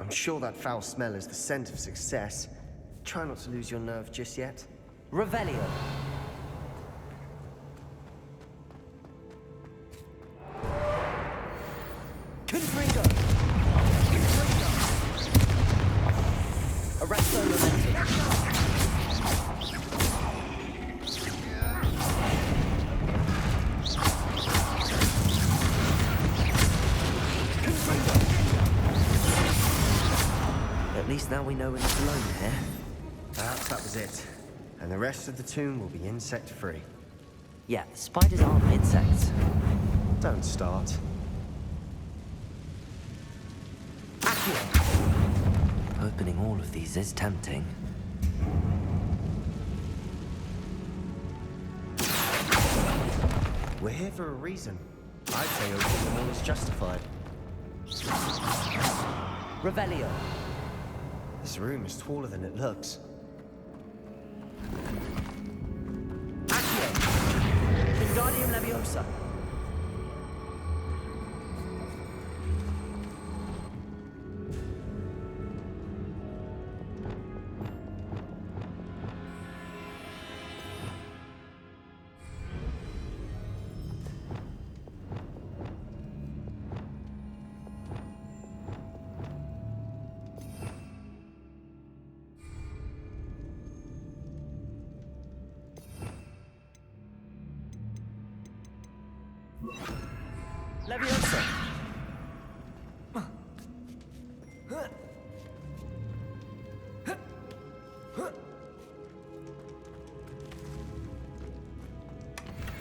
I'm sure that foul smell is the scent of success. Try not to lose your nerve just yet. Revelio. Confringo. Arresto momentum. At least now we know we're not alone here. Perhaps that was it. And the rest of the tomb will be insect-free. Yeah, spiders aren't insects. Don't start. Accio. Opening all of these is tempting. We're here for a reason. I'd say opening them all is justified. Revelio. This room is taller than it looks. Accio. Wingardium Leviosa. Leviosa.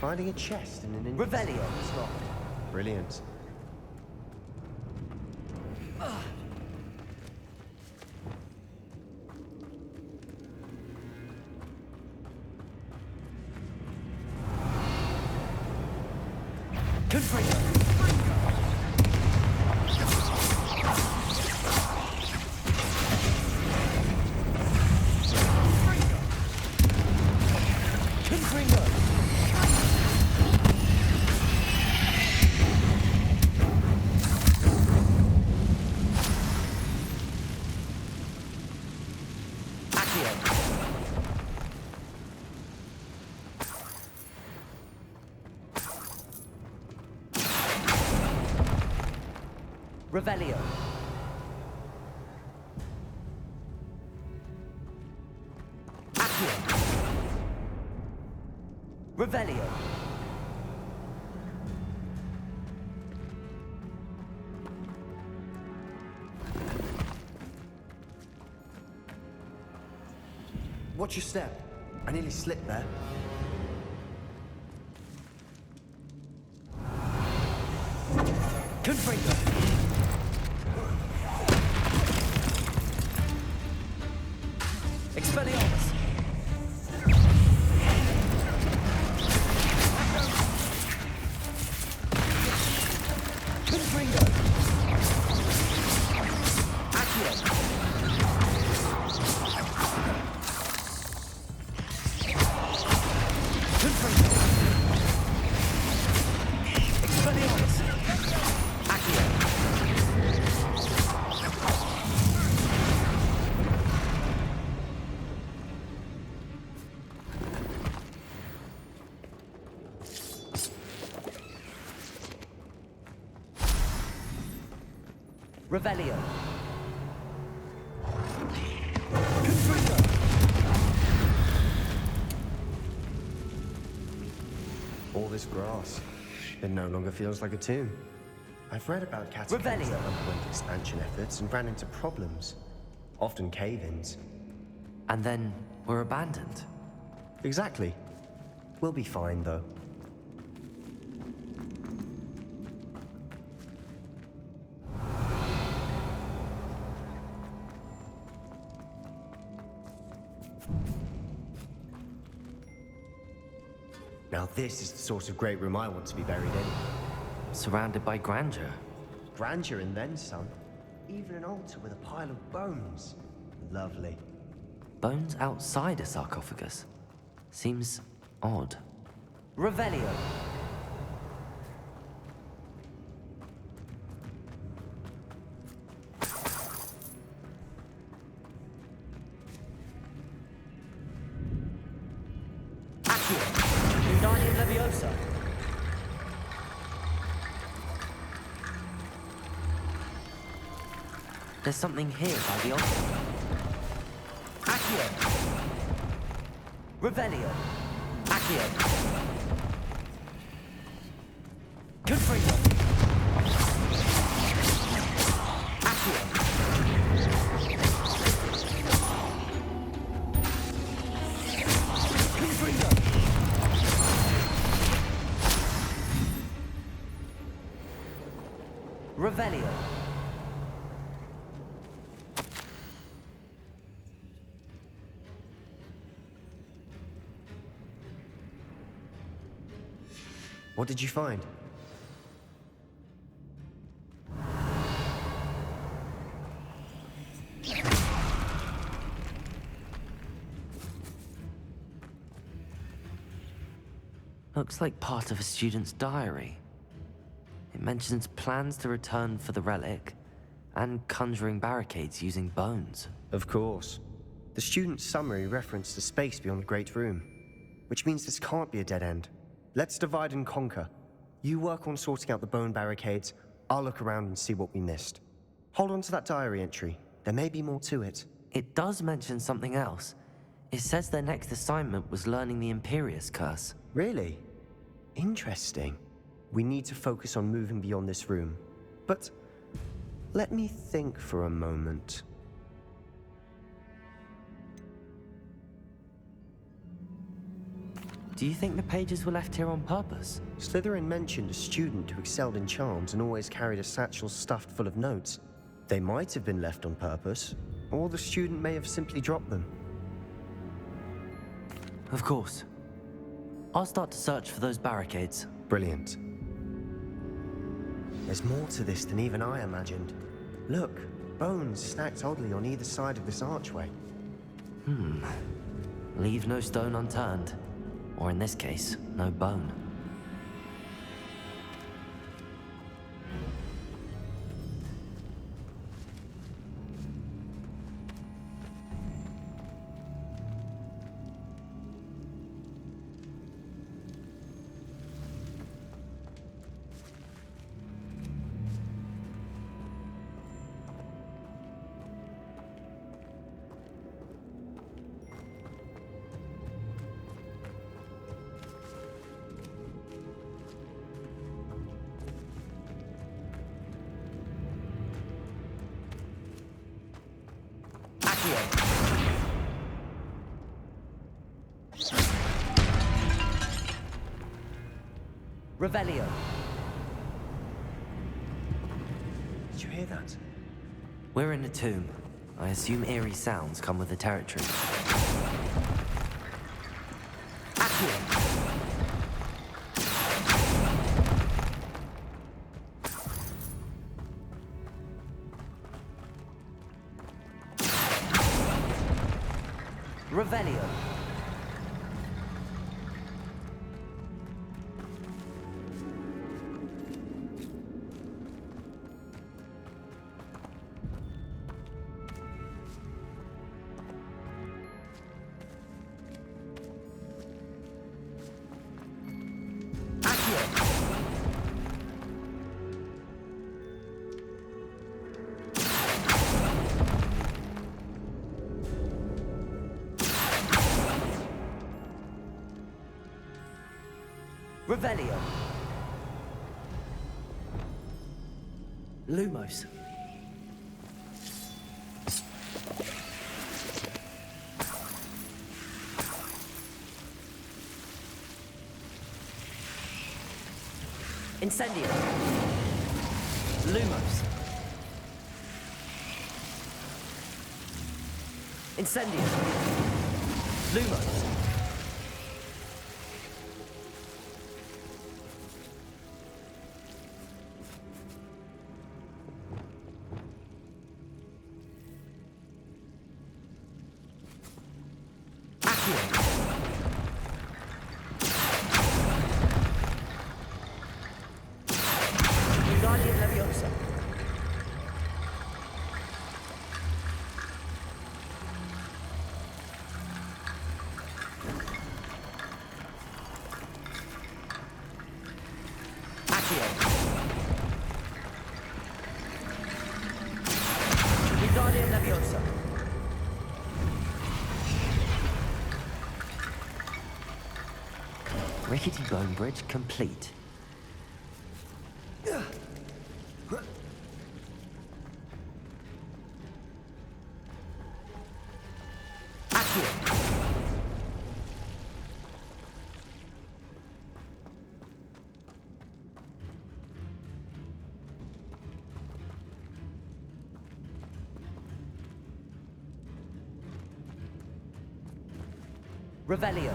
Finding a chest in an Revelio. slot. Brilliant. Confringo. Confringo. Accio. Revelio. Accio. Revelio. Watch your step. I nearly slipped there. Confringo. Expelliarmus. Confringo. Accio. Confringo. Expelliarmus. Accio. Revelio. Confringo. All this grass. It no longer feels like a tomb. I've read about catacombs that Revelio. underwent expansion efforts and ran into problems. Often cave-ins. And then we're abandoned. Exactly. We'll be fine, though. Now this is the sort of great room I want to be buried in. Surrounded by grandeur. Grandeur and then some. Even an altar with a pile of bones. Lovely. Bones outside a sarcophagus. Seems odd. Revelio. Accio! Wingardium Leviosa! There's something here by the altar. Accio! Revelio! Accio! Confringo! Accio! Confringo! Revelio! What did you find? Looks like part of a student's diary. It mentions plans to return for the relic and conjuring barricades using bones. Of course. The student's summary referenced a space beyond the Great Room, which means this can't be a dead end. Let's divide and conquer. You work on sorting out the bone barricades. I'll look around and see what we missed. Hold on to that diary entry. There may be more to it. It does mention something else. It says their next assignment was learning the Imperius Curse. Really? Interesting. We need to focus on moving beyond this room. But let me think for a moment. Do you think the pages were left here on purpose? Slytherin mentioned a student who excelled in charms and always carried a satchel stuffed full of notes. They might have been left on purpose, or the student may have simply dropped them. Of course. I'll start to search for those barricades. Brilliant. There's more to this than even I imagined. Look, bones stacked oddly on either side of this archway. Leave no stone unturned. Or in this case, no bone. Revelio. Did you hear that? We're in a tomb. I assume eerie sounds come with the territory. Accio. Revelio. Revelio. Lumos. Incendio. Lumos. Incendio. Lumos. Wingardium Leviosa. Wingardium Leviosa. Rickety bone bridge complete. Revelio.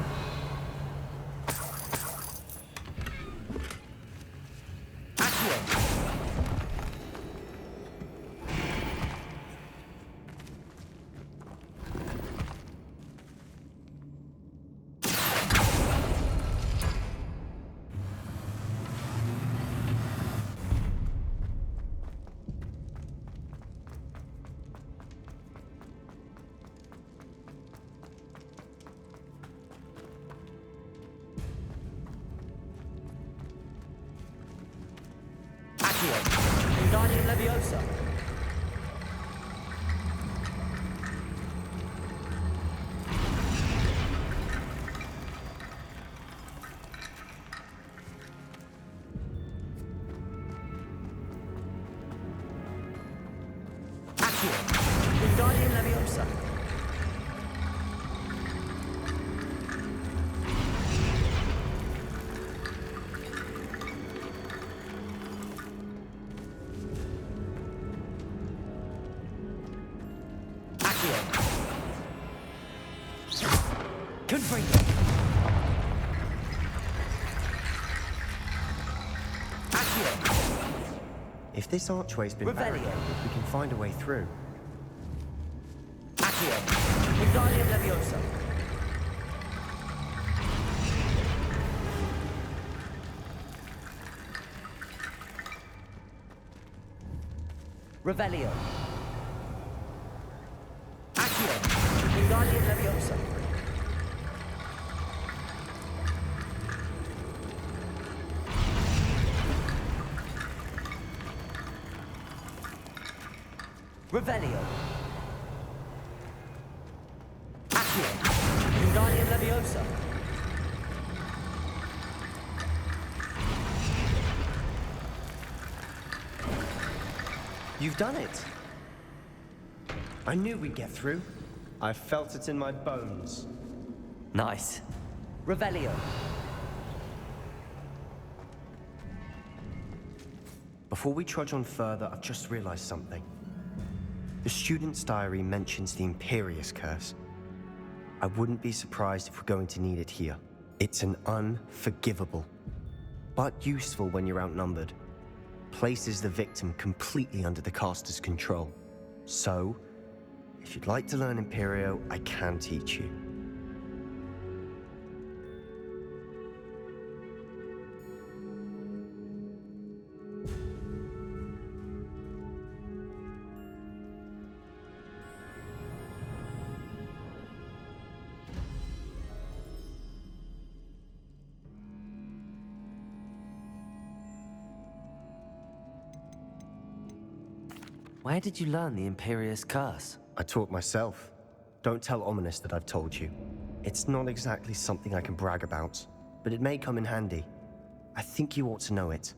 Accio. Wingardium Leviosa. Accio. Wingardium Leviosa. Confringo. Accio. If this archway's been Revelio. barricaded, we can find a way through. Accio. Wingardium Leviosa. Revelio. Accio. Wingardium Leviosa. Revelio. Accio. Wingardium Leviosa. You've done it! I knew we'd get through. I felt it in my bones. Nice. Revelio. Before we trudge on further, I've just realized something. The student's diary mentions the Imperious Curse. I wouldn't be surprised if we're going to need it here. It's an unforgivable, but useful when you're outnumbered. Places the victim completely under the caster's control. So, if you'd like to learn Imperio, I can teach you. Where did you learn the Imperious Curse? I taught myself. Don't tell Ominous that I've told you. It's not exactly something I can brag about, but it may come in handy. I think you ought to know it.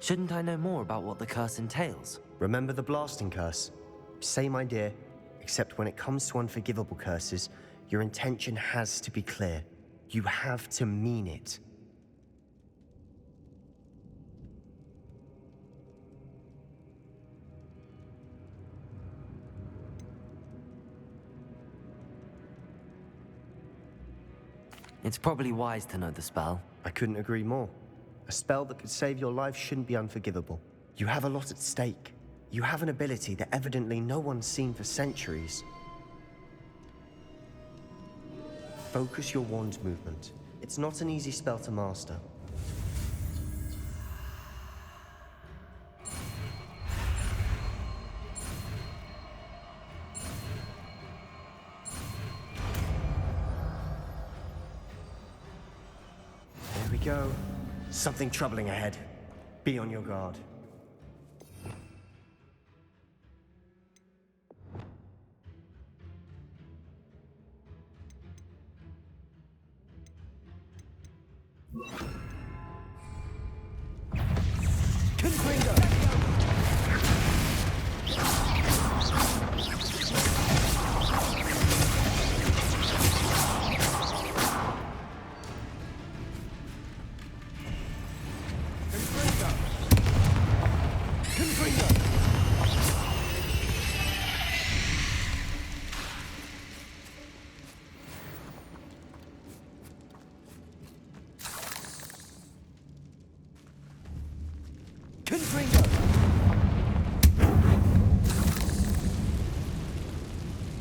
Shouldn't I know more about what the curse entails? Remember the blasting curse? Same idea, except when it comes to unforgivable curses, your intention has to be clear. You have to mean it. It's probably wise to know the spell. I couldn't agree more. A spell that could save your life shouldn't be unforgivable. You have a lot at stake. You have an ability that evidently no one's seen for centuries. Focus your wand's movement. It's not an easy spell to master. There we go. Something troubling ahead. Be on your guard.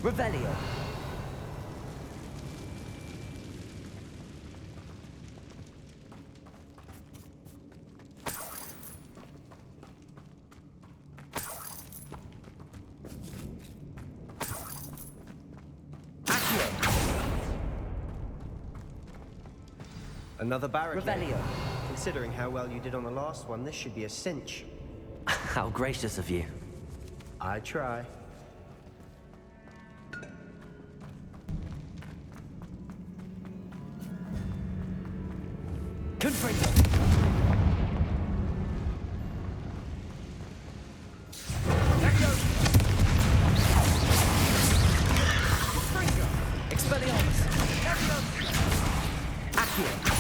Revelio. Another barricade. Revelio. Considering how well you did on the last one, this should be a cinch. How gracious of you. I try. Confringo. Expelliarmus. Accio.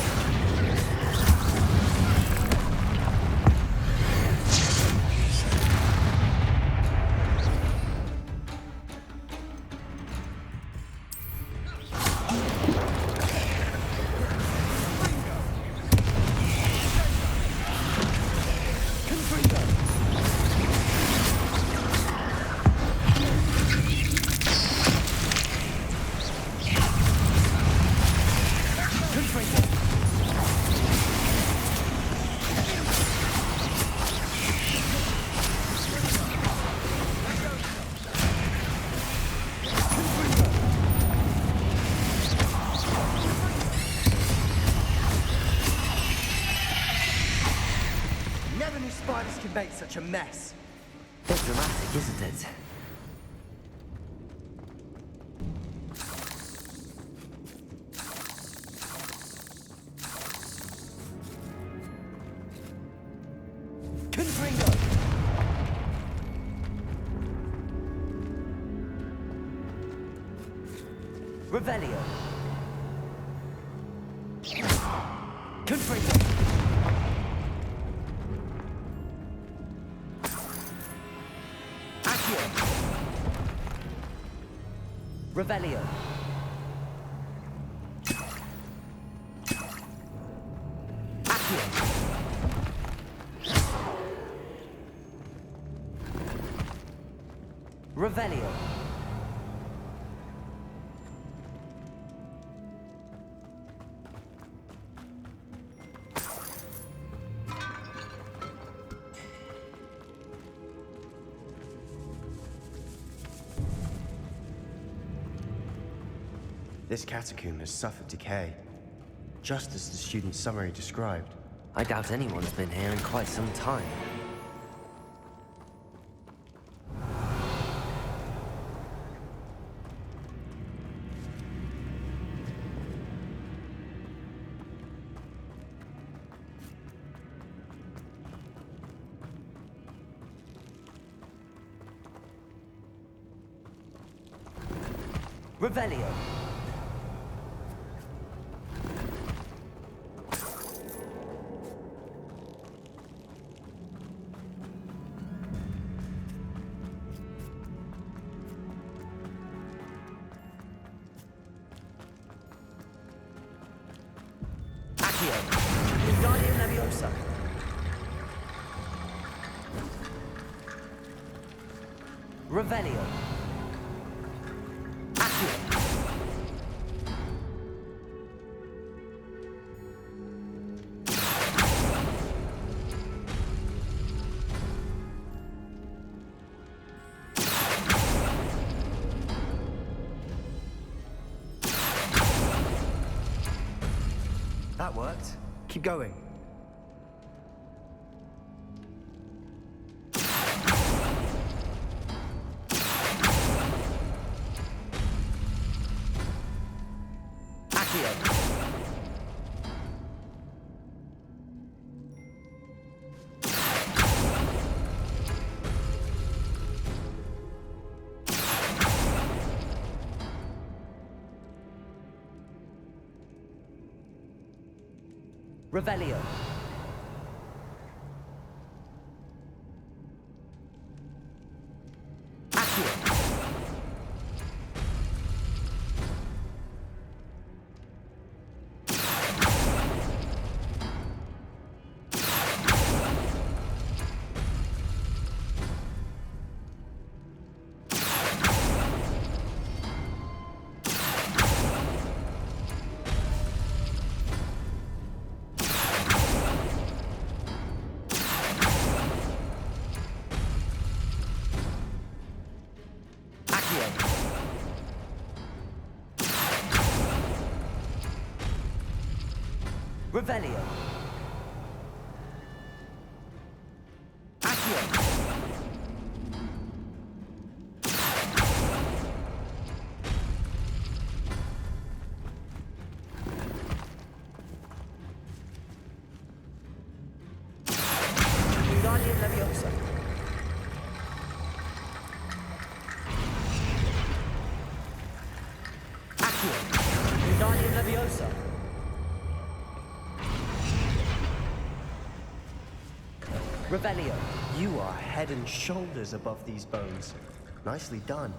Never knew spiders could make such a mess. Bit dramatic, isn't it? Confringo. Revelio. Confringo. Revelio. Accio. Revelio. This catacomb has suffered decay, just as the student's summary described. I doubt anyone's been here in quite some time. Revelio. Accio. Wingardium Leviosa. Revelio. Accio. That worked. Keep going. Revelio. Accio. Revelio. Accio. Wingardium Leviosa. Accio. Wingardium Leviosa. Revelio. You are head and shoulders above these bones. Nicely done.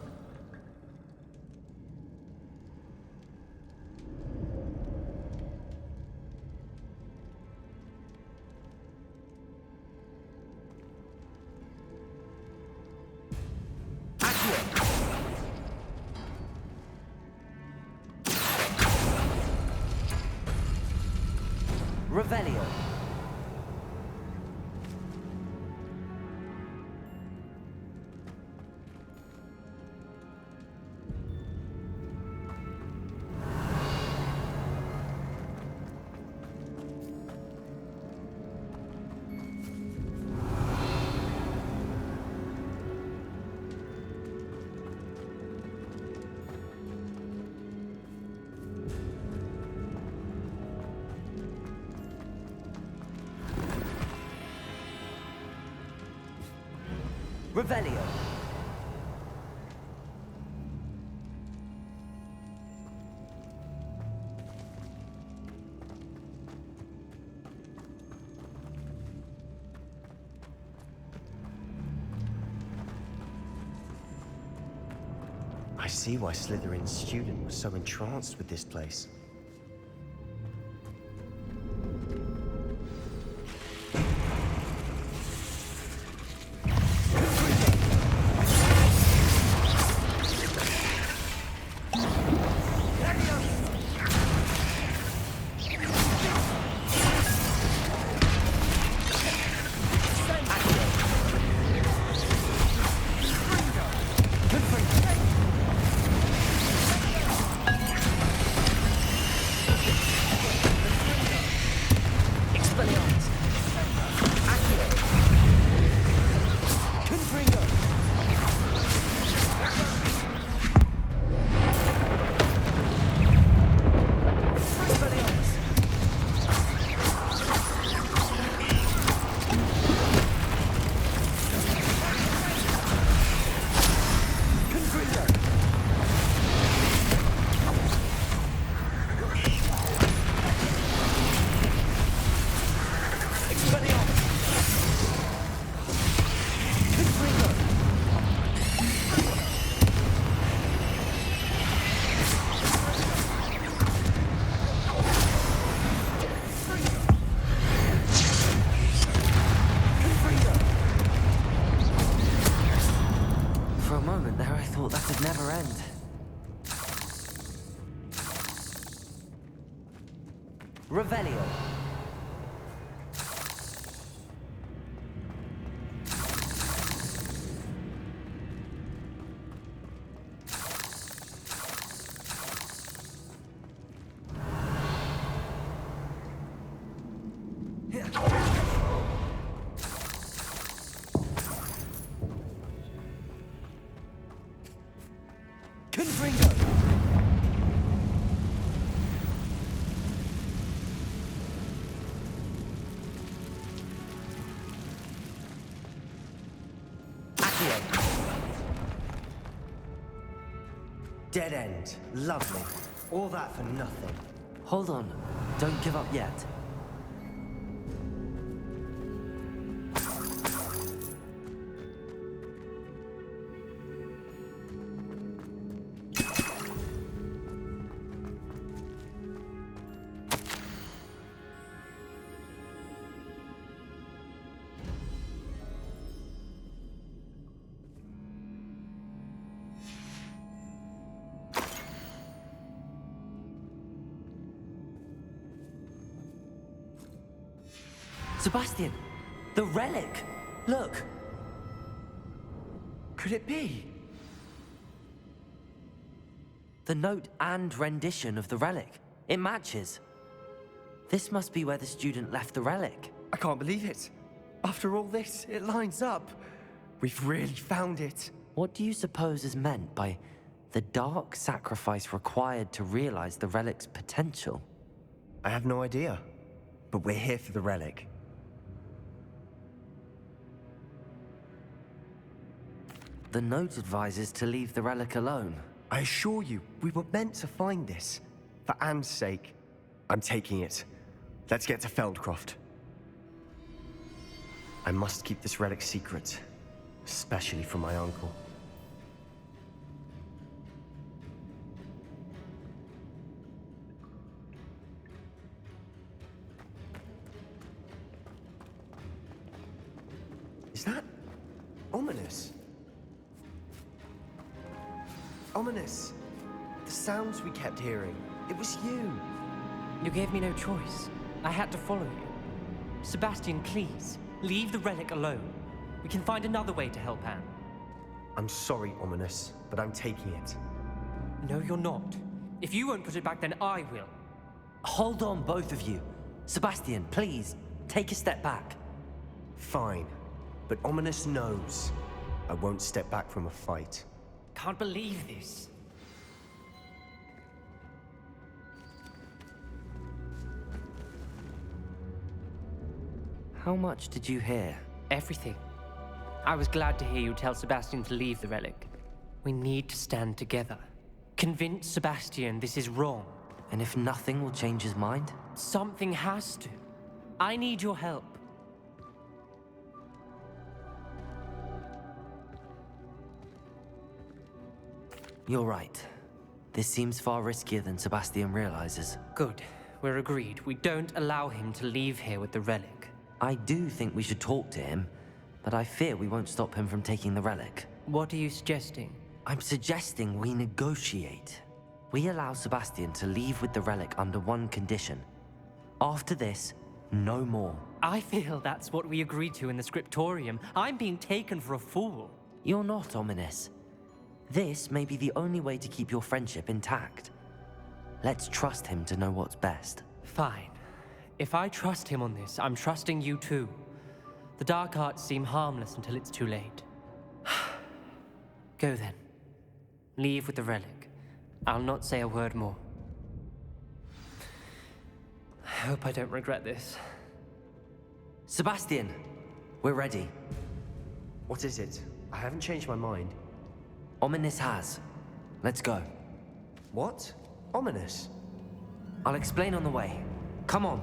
Accio. Revelio. Revelio. I see why Slytherin's student was so entranced with this place. Revelio. Dead end. Lovely. All that for nothing. Hold on. Don't give up yet. Sebastian! The relic! Look! Could it be? The note and rendition of the relic. It matches. This must be where the student left the relic. I can't believe it. After all this, it lines up. We've really found it. What do you suppose is meant by the dark sacrifice required to realize the relic's potential? I have no idea. But we're here for the relic. The note advises to leave the relic alone. I assure you, we were meant to find this. For Anne's sake. I'm taking it. Let's get to Feldcroft. I must keep this relic secret. Especially from my uncle. Is that ominous? Ominous. The sounds we kept hearing. It was you. You gave me no choice. I had to follow you. Sebastian, please, leave the relic alone. We can find another way to help Anne. I'm sorry, Ominous, but I'm taking it. No, you're not. If you won't put it back, then I will. Hold on, both of you. Sebastian, please, take a step back. Fine. But Ominous knows. I won't step back from a fight. Can't believe this. How much did you hear? Everything. I was glad to hear you tell Sebastian to leave the relic. We need to stand together. Convince Sebastian this is wrong. And if nothing will change his mind? Something has to. I need your help. You're right. This seems far riskier than Sebastian realizes. Good. We're agreed. We don't allow him to leave here with the relic. I do think we should talk to him, but I fear we won't stop him from taking the relic. What are you suggesting? I'm suggesting we negotiate. We allow Sebastian to leave with the relic under one condition. After this, no more. I feel that's what we agreed to in the scriptorium. I'm being taken for a fool. You're not, Ominous. This may be the only way to keep your friendship intact. Let's trust him to know what's best. Fine. If I trust him on this, I'm trusting you too. The dark arts seem harmless until it's too late. Go then. Leave with the relic. I'll not say a word more. I hope I don't regret this. Sebastian, we're ready. What is it? I haven't changed my mind. Ominous has. Let's go. What? Ominous? I'll explain on the way. Come on.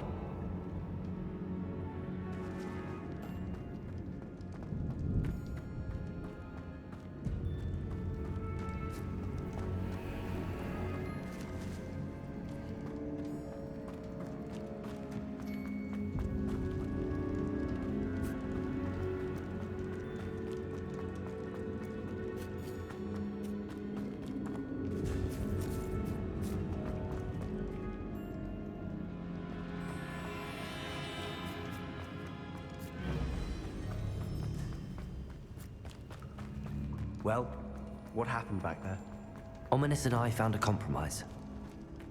Well, what happened back there? Ominous and I found a compromise.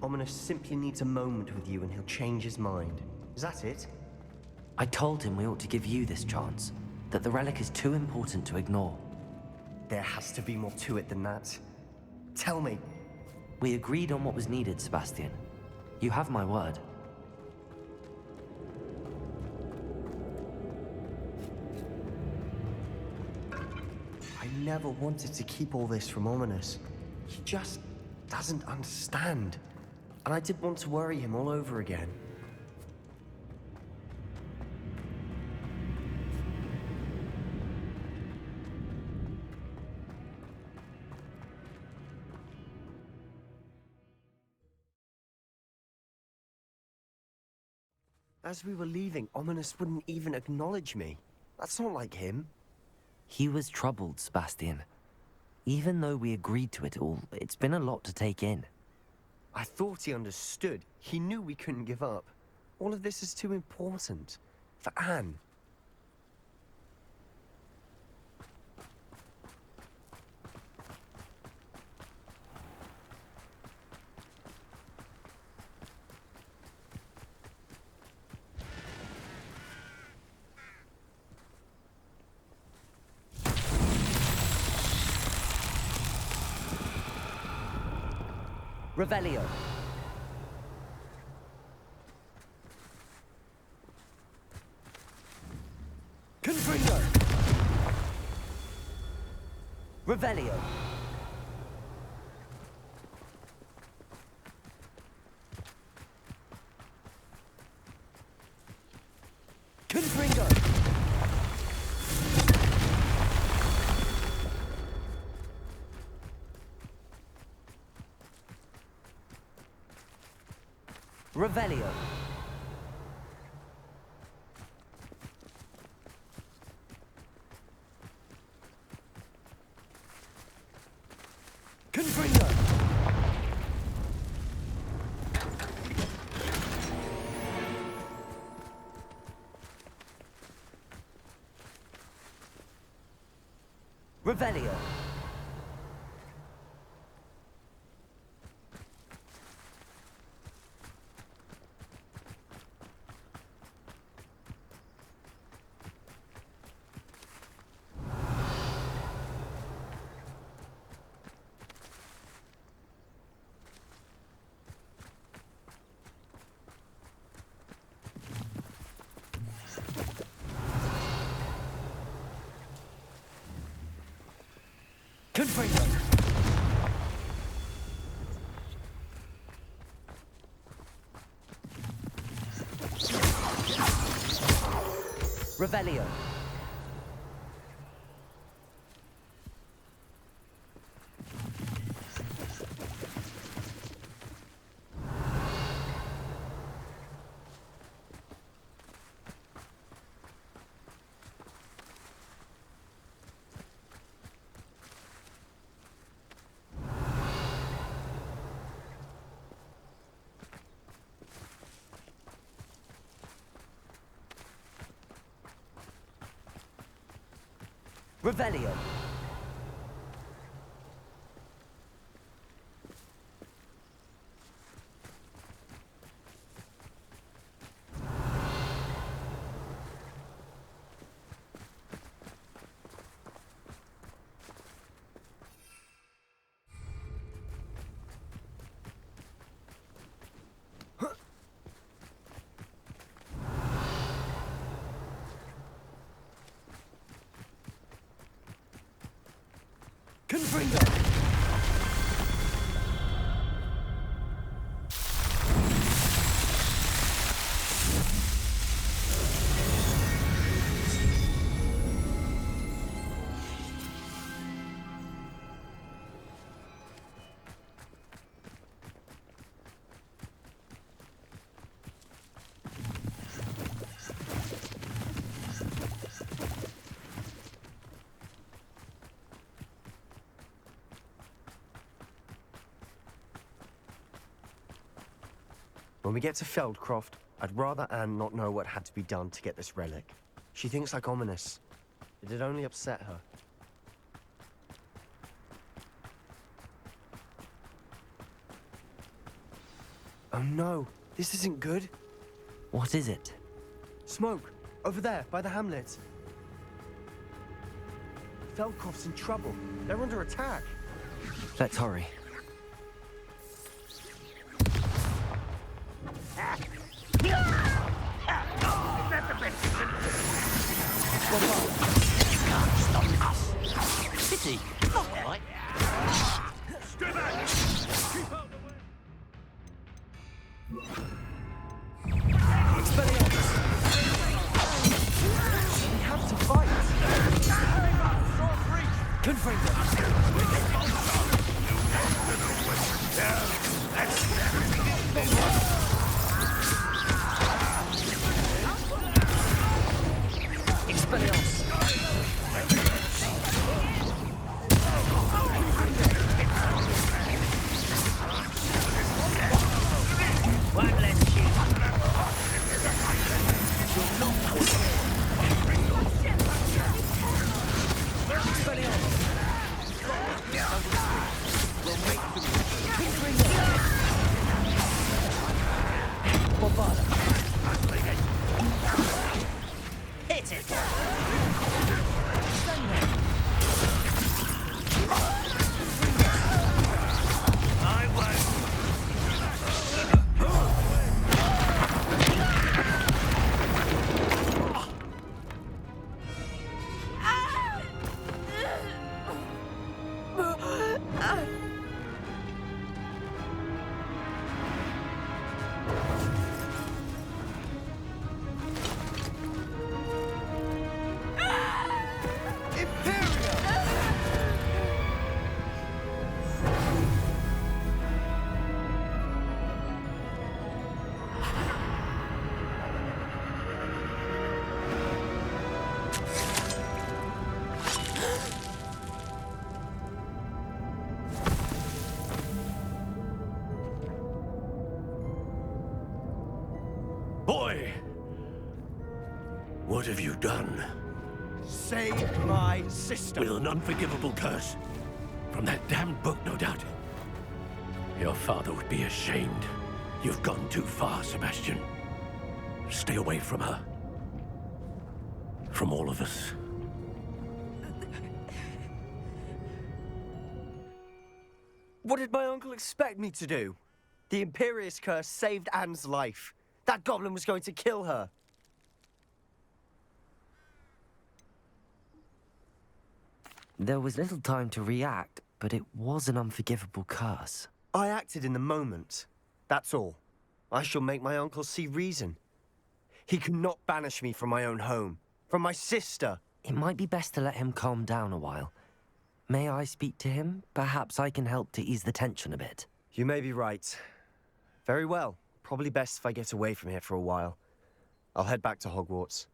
Ominous simply needs a moment with you and he'll change his mind. Is that it? I told him we ought to give you this chance, that the relic is too important to ignore. There has to be more to it than that. Tell me. We agreed on what was needed, Sebastian. You have my word. I never wanted to keep all this from Ominous. He just doesn't understand. And I didn't want to worry him all over again. As we were leaving, Ominous wouldn't even acknowledge me. That's not like him. He was troubled, Sebastian. Even though we agreed to it all, it's been a lot to take in. I thought he understood. He knew we couldn't give up. All of this is too important. For Anne. Revelio. Confringo! Revelio. Confringo! Revelio. Confringo! Revelio. Confringo! Revelio. Revelio. Confringo! When we get to Feldcroft, I'd rather Anne not know what had to be done to get this relic. She thinks like Ominous. It'd only upset her. Oh no, this isn't good. What is it? Smoke, over there, by the hamlet. Feldcroft's in trouble. They're under attack. Let's hurry. Pity. Not right. We have to fight! Confront them! Expelliarmus! One less shield. Hit it! I won't. Boy! What have you done? Save my sister! With an unforgivable curse. From that damned book, no doubt. Your father would be ashamed. You've gone too far, Sebastian. Stay away from her. From all of us. What did my uncle expect me to do? The Imperius curse saved Anne's life. That goblin was going to kill her. There was little time to react, but it was an unforgivable curse. I acted in the moment. That's all. I shall make my uncle see reason. He cannot banish me from my own home, from my sister. It might be best to let him calm down a while. May I speak to him? Perhaps I can help to ease the tension a bit. You may be right. Very well. Probably best if I get away from here for a while. I'll head back to Hogwarts.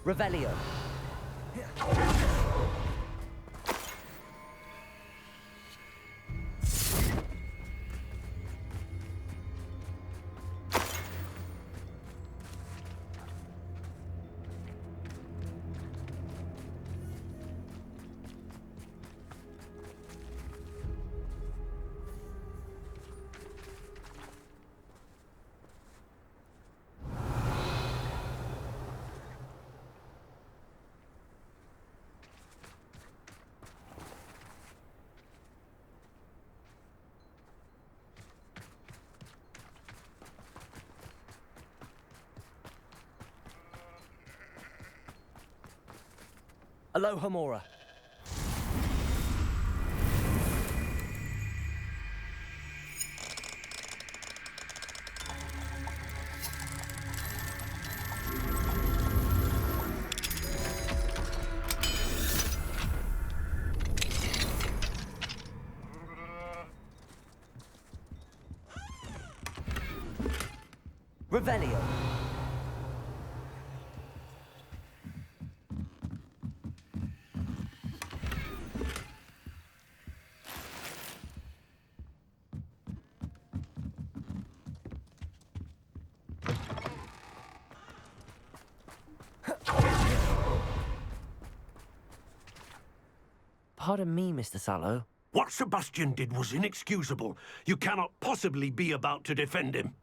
Revelio. Aloha Mora. Revelio. Pardon me, Mr. Sallow. What Sebastian did was inexcusable. You cannot possibly be about to defend him.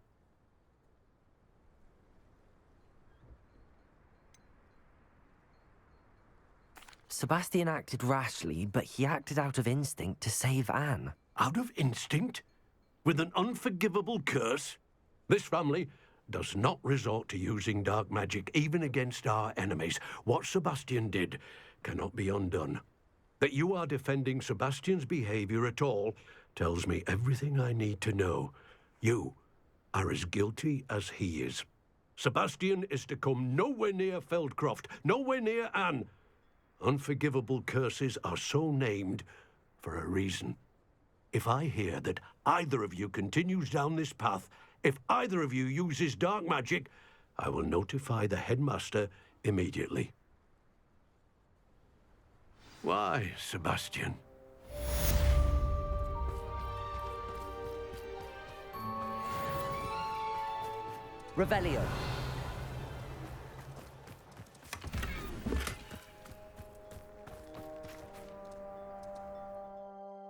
Sebastian acted rashly, but he acted out of instinct to save Anne. Out of instinct? With an unforgivable curse? This family does not resort to using dark magic even against our enemies. What Sebastian did cannot be undone. That you are defending Sebastian's behavior at all tells me everything I need to know. You are as guilty as he is. Sebastian is to come nowhere near Feldcroft, nowhere near Anne. Unforgivable curses are so named for a reason. If I hear that either of you continues down this path, if either of you uses dark magic, I will notify the headmaster immediately. Why, Sebastian? Revelio.